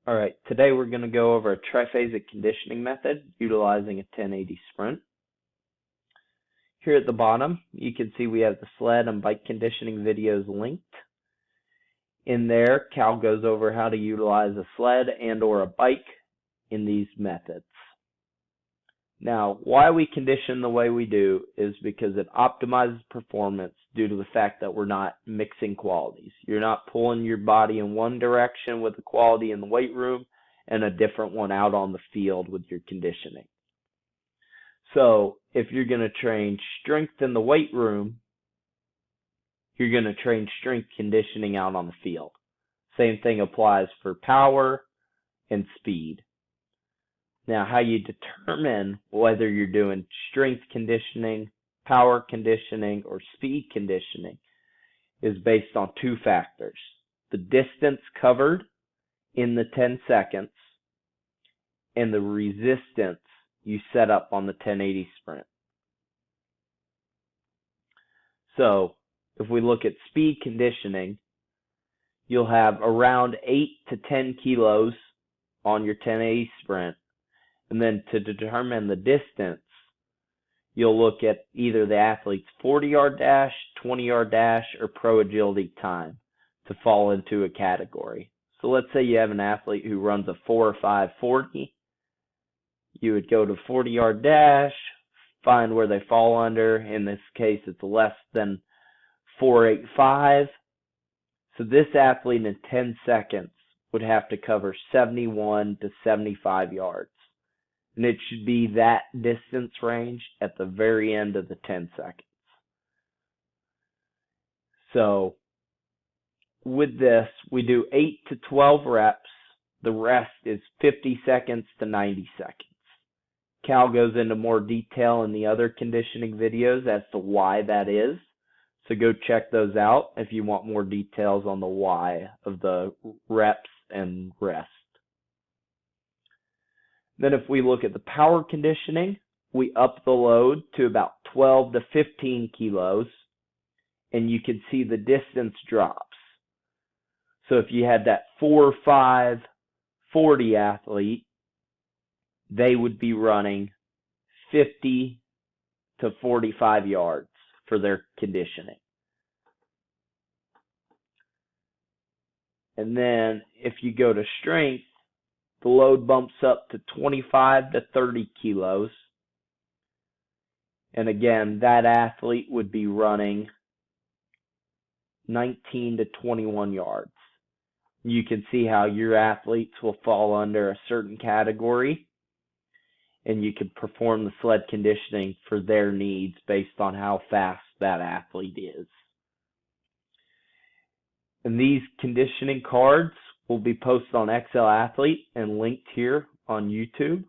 Alright, today we're going to go over a triphasic conditioning method utilizing a 1080 sprint. Here at the bottom, you can see we have the sled and bike conditioning videos linked. In there, Cal goes over how to utilize a sled and or a bike in these methods. Now, why we condition the way we do is because it optimizes performance due to the fact that we're not mixing qualities. You're not pulling your body in one direction with the quality in the weight room and a different one out on the field with your conditioning. So, if you're going to train strength in the weight room, you're going to train strength conditioning out on the field. Same thing applies for power and speed. Now, how you determine whether you're doing strength conditioning, power conditioning, or speed conditioning is based on two factors. The distance covered in the 10 seconds and the resistance you set up on the 1080 sprint. So, if we look at speed conditioning, you'll have around 8 to 10 kilos on your 1080 sprint. And then to determine the distance, you'll look at either the athlete's 40-yard dash, 20-yard dash, or pro agility time to fall into a category. So let's say you have an athlete who runs a 4 or 5 40. You would go to 40-yard dash, find where they fall under. In this case, it's less than 4.85. So this athlete in 10 seconds would have to cover 71 to 75 yards. And it should be that distance range at the very end of the 10 seconds. So, with this, we do 8 to 12 reps. The rest is 50 seconds to 90 seconds. Cal goes into more detail in the other conditioning videos as to why that is. So go check those out if you want more details on the why of the reps and rest. Then if we look at the power conditioning, we up the load to about 12 to 15 kilos, and you can see the distance drops. So if you had that 4, 5, 40 athlete, they would be running 50 to 45 yards for their conditioning. And then if you go to strength, the load bumps up to 25 to 30 kilos. And again, that athlete would be running 19 to 21 yards. You can see how your athletes will fall under a certain category, and you can perform the sled conditioning for their needs based on how fast that athlete is. And these conditioning cards will be posted on XL Athlete and linked here on YouTube.